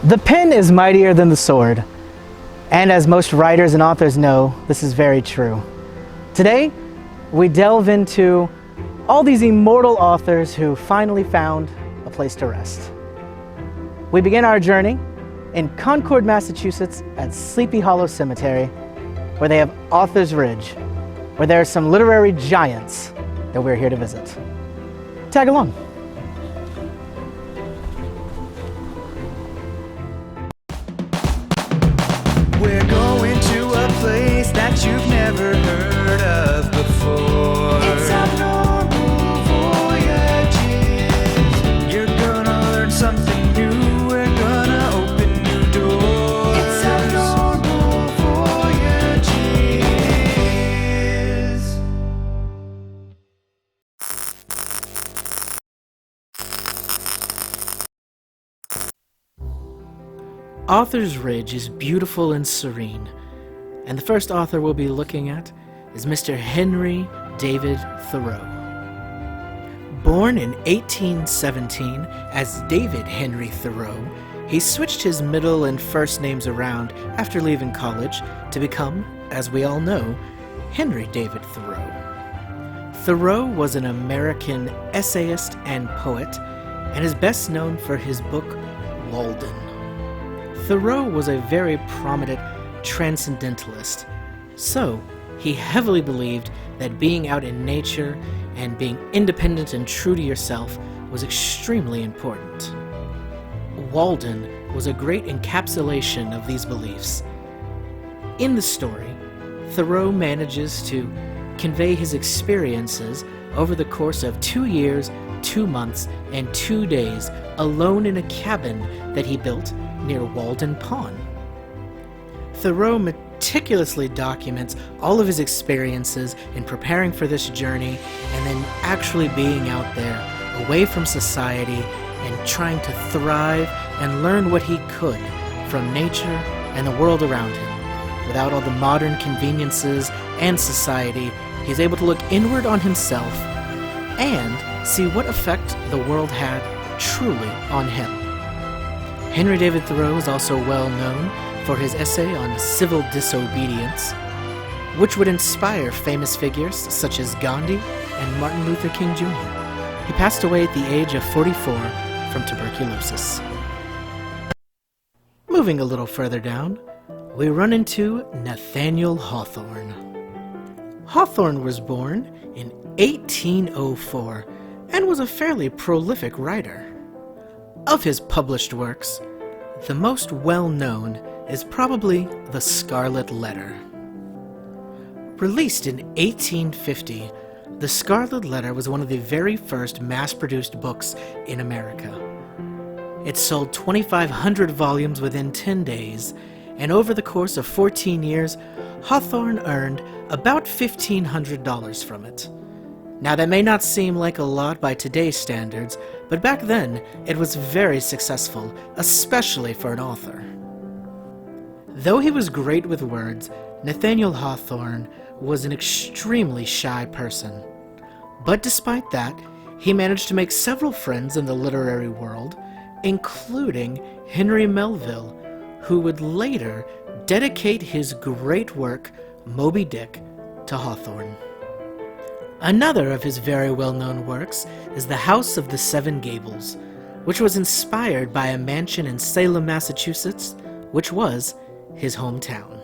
The pen is mightier than the sword, and as most writers and authors know, this is very true. Today, we delve into all these immortal authors who finally found a place to rest. We begin our journey in Concord, Massachusetts at Sleepy Hollow Cemetery, where they have Author's Ridge, where there are some literary giants that we're here to visit. Tag along. We're going to a place that you've never heard of before. It's Abnormal Voyages. You're gonna learn something new. We're gonna open new doors. It's Abnormal Voyages. Author's Ridge is beautiful and serene, and the first author we'll be looking at is Mr. Henry David Thoreau. Born in 1817 as David Henry Thoreau, he switched his middle and first names around after leaving college to become, as we all know, Henry David Thoreau. Thoreau was an American essayist and poet, and is best known for his book Walden. Thoreau was a very prominent transcendentalist, so he heavily believed that being out in nature and being independent and true to yourself was extremely important. Walden was a great encapsulation of these beliefs. In the story, Thoreau manages to convey his experiences over the course of 2 years, 2 months, and 2 days alone in a cabin that he built near Walden Pond. Thoreau meticulously documents all of his experiences in preparing for this journey and then actually being out there, away from society, and trying to thrive and learn what he could from nature and the world around him. Without all the modern conveniences and society, he's able to look inward on himself and see what effect the world had truly on him. Henry David Thoreau is also well known for his essay on civil disobedience, which would inspire famous figures such as Gandhi and Martin Luther King Jr. He passed away at the age of 44 from tuberculosis. Moving a little further down, we run into Nathaniel Hawthorne. Hawthorne was born in 1804 and was a fairly prolific writer. Of his published works, the most well-known is probably The Scarlet Letter. Released in 1850, The Scarlet Letter was one of the very first mass-produced books in America. It sold 2,500 volumes within 10 days, and over the course of 14 years, Hawthorne earned about $1,500 from it. Now, that may not seem like a lot by today's standards, but back then, it was very successful, especially for an author. Though he was great with words, Nathaniel Hawthorne was an extremely shy person. But despite that, he managed to make several friends in the literary world, including Henry Melville, who would later dedicate his great work, Moby Dick, to Hawthorne. Another of his very well-known works is The House of the Seven Gables, which was inspired by a mansion in Salem, Massachusetts, which was his hometown.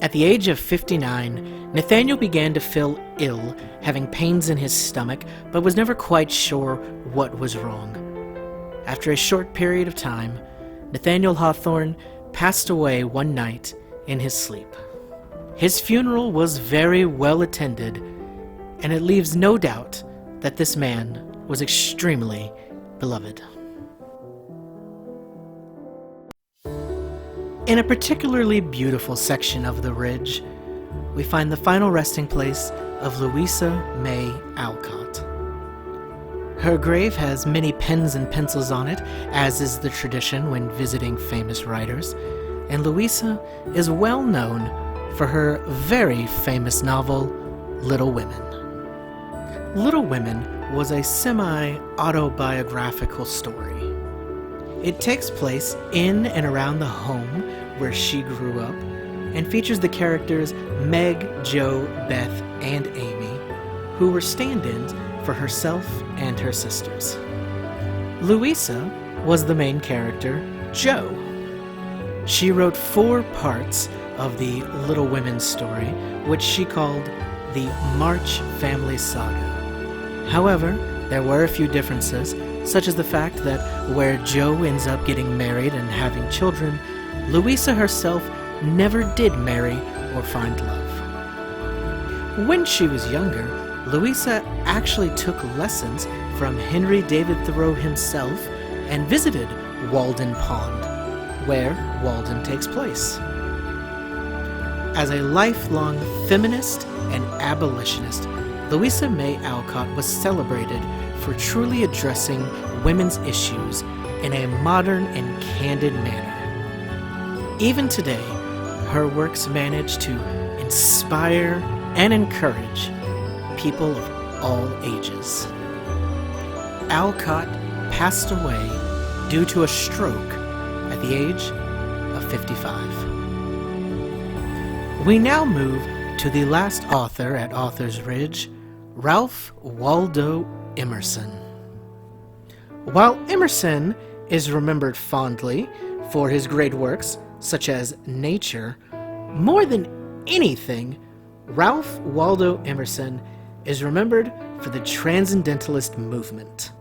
At the age of 59, Nathaniel began to feel ill, having pains in his stomach, but was never quite sure what was wrong. After a short period of time, Nathaniel Hawthorne passed away one night in his sleep. His funeral was very well attended, and it leaves no doubt that this man was extremely beloved. In a particularly beautiful section of the ridge, we find the final resting place of Louisa May Alcott. Her grave has many pens and pencils on it, as is the tradition when visiting famous writers, and Louisa is well known for her very famous novel, Little Women. Little Women was a semi-autobiographical story. It takes place in and around the home where she grew up and features the characters Meg, Jo, Beth, and Amy, who were stand-ins for herself and her sisters. Louisa was the main character, Jo. She wrote 4 parts of the Little Women story, which she called the March Family Saga. However, there were a few differences, such as the fact that where Jo ends up getting married and having children, Louisa herself never did marry or find love. When she was younger, Louisa actually took lessons from Henry David Thoreau himself and visited Walden Pond, where Walden takes place. As a lifelong feminist and abolitionist, Louisa May Alcott was celebrated for truly addressing women's issues in a modern and candid manner. Even today, her works manage to inspire and encourage people of all ages. Alcott passed away due to a stroke at the age of 55. We now move to the last author at Author's Ridge, Ralph Waldo Emerson. While Emerson is remembered fondly for his great works, such as Nature, more than anything, Ralph Waldo Emerson is remembered for the Transcendentalist movement.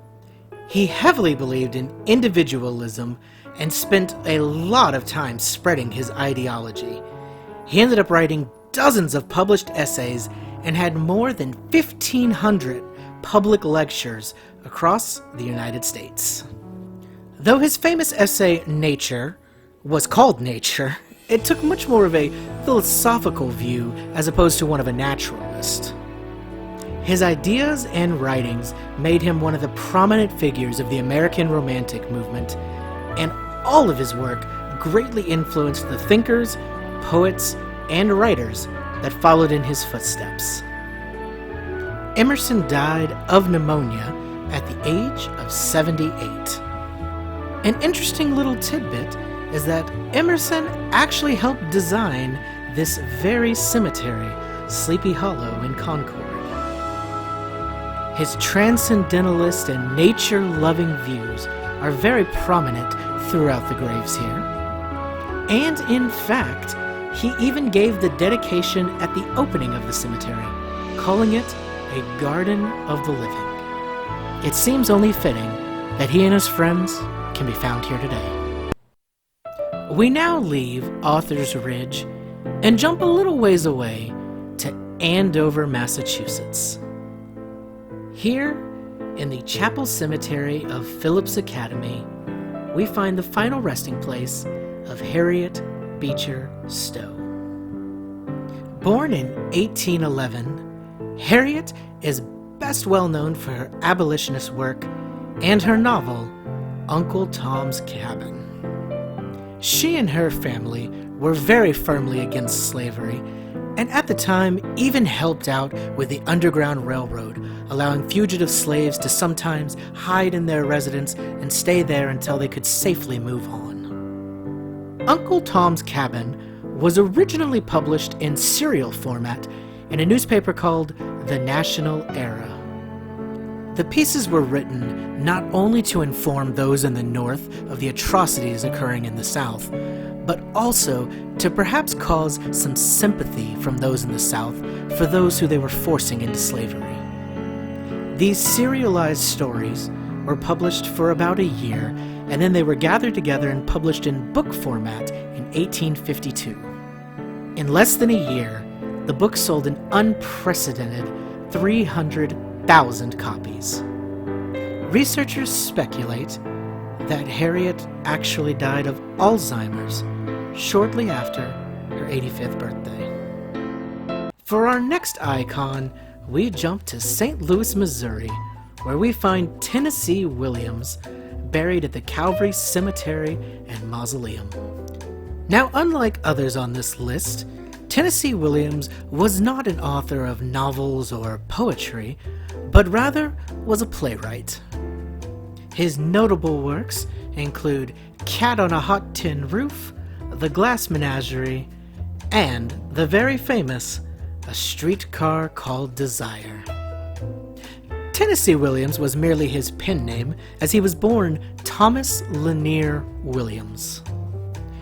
He heavily believed in individualism and spent a lot of time spreading his ideology. He ended up writing dozens of published essays and had more than 1,500 public lectures across the United States. Though his famous essay, Nature, was called Nature, it took much more of a philosophical view as opposed to one of a naturalist. His ideas and writings made him one of the prominent figures of the American Romantic movement, and all of his work greatly influenced the thinkers, poets, and writers that followed in his footsteps. Emerson died of pneumonia at the age of 78. An interesting little tidbit is that Emerson actually helped design this very cemetery, Sleepy Hollow in Concord. His transcendentalist and nature-loving views are very prominent throughout the graves here. And in fact, he even gave the dedication at the opening of the cemetery, calling it a Garden of the Living. It seems only fitting that he and his friends can be found here today. We now leave Author's Ridge and jump a little ways away to Andover, Massachusetts. Here, in the Chapel Cemetery of Phillips Academy, we find the final resting place of Harriet Beecher Stowe. Born in 1811, Harriet is best well known for her abolitionist work and her novel, Uncle Tom's Cabin. She and her family were very firmly against slavery, and at the time even helped out with the Underground Railroad, allowing fugitive slaves to sometimes hide in their residence and stay there until they could safely move on. Uncle Tom's Cabin was originally published in serial format in a newspaper called The National Era. The pieces were written not only to inform those in the North of the atrocities occurring in the South, but also to perhaps cause some sympathy from those in the South for those who they were forcing into slavery. These serialized stories were published for about a year, and then they were gathered together and published in book format in 1852. In less than a year, the book sold an unprecedented 300,000 copies. Researchers speculate that Harriet actually died of Alzheimer's shortly after her 85th birthday. For our next icon, we jump to St. Louis, Missouri, where we find Tennessee Williams buried at the Calvary Cemetery and Mausoleum. Now, unlike others on this list, Tennessee Williams was not an author of novels or poetry, but rather was a playwright. His notable works include Cat on a Hot Tin Roof, The Glass Menagerie, and the very famous A Streetcar Called Desire. Tennessee Williams was merely his pen name, as he was born Thomas Lanier Williams.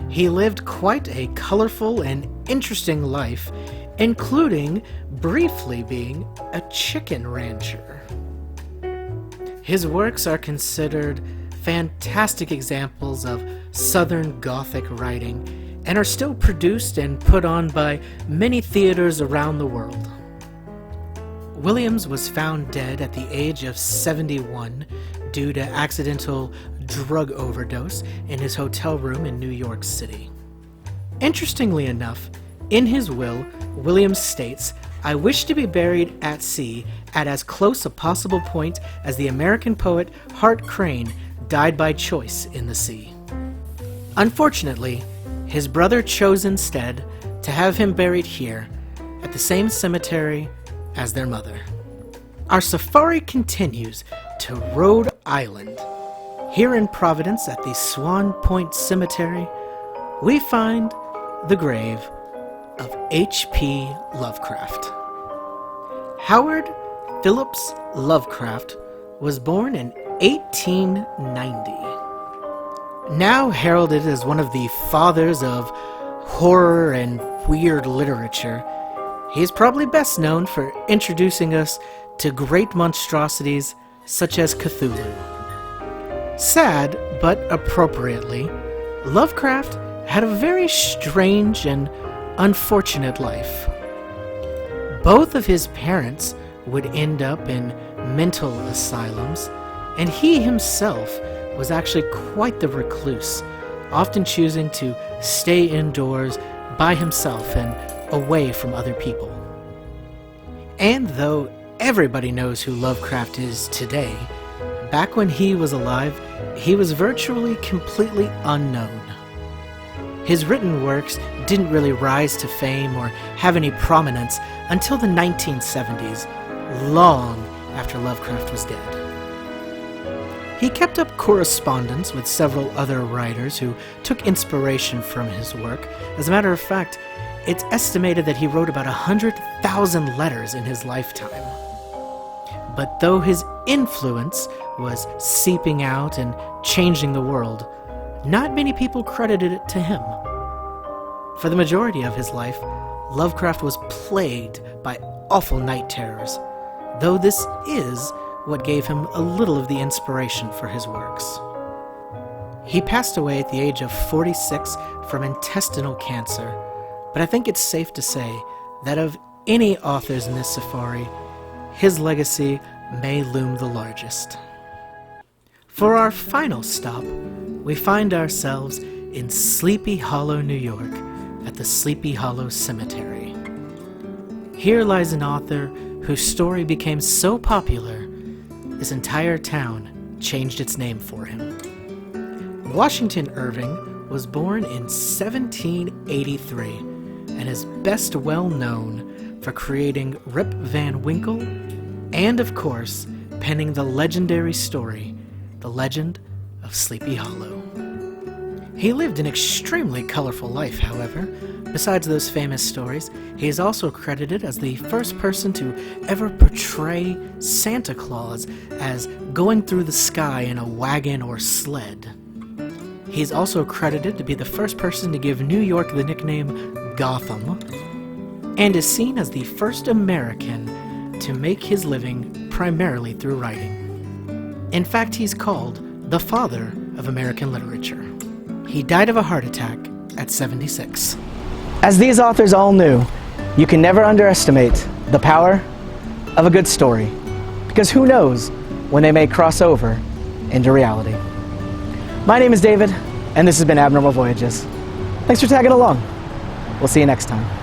He lived quite a colorful and interesting life, including briefly being a chicken rancher. His works are considered fantastic examples of Southern Gothic writing and are still produced and put on by many theaters around the world. Williams was found dead at the age of 71 due to accidental drug overdose in his hotel room in New York City. Interestingly enough, in his will, Williams states, "I wish to be buried at sea at as close a possible point as the American poet Hart Crane died by choice in the sea." Unfortunately, his brother chose instead to have him buried here at the same cemetery as their mother. Our safari continues to Rhode Island. Here in Providence at the Swan Point Cemetery, we find the grave of H.P. Lovecraft. Howard Phillips Lovecraft was born in 1890. Now heralded as one of the fathers of horror and weird literature, he is probably best known for introducing us to great monstrosities such as Cthulhu. Sad, but appropriately, Lovecraft had a very strange and unfortunate life. Both of his parents would end up in mental asylums, and he himself was actually quite the recluse, often choosing to stay indoors by himself and away from other people. And though everybody knows who Lovecraft is today, back when he was alive, he was virtually completely unknown. His written works didn't really rise to fame or have any prominence until the 1970s, long after Lovecraft was dead. He kept up correspondence with several other writers who took inspiration from his work. As a matter of fact, it's estimated that he wrote about 100,000 letters in his lifetime. But though his influence was seeping out and changing the world, not many people credited it to him. For the majority of his life, Lovecraft was plagued by awful night terrors, though this is what gave him a little of the inspiration for his works. He passed away at the age of 46 from intestinal cancer, but I think it's safe to say that of any authors in this safari, his legacy may loom the largest. For our final stop, we find ourselves in Sleepy Hollow, New York, at the Sleepy Hollow Cemetery. Here lies an author whose story became so popular, this entire town changed its name for him. Washington Irving was born in 1783 and is best well known for creating Rip Van Winkle and, of course, penning the legendary story, The Legend of Sleepy Hollow. He lived an extremely colorful life, however. Besides those famous stories, he is also credited as the first person to ever portray Santa Claus as going through the sky in a wagon or sled. He is also credited to be the first person to give New York the nickname Gotham, and is seen as the first American to make his living primarily through writing. In fact, he's called the father of American literature. He died of a heart attack at 76. As these authors all knew, you can never underestimate the power of a good story, because who knows when they may cross over into reality. My name is David, and this has been Abnormal Voyages. Thanks for tagging along. We'll see you next time.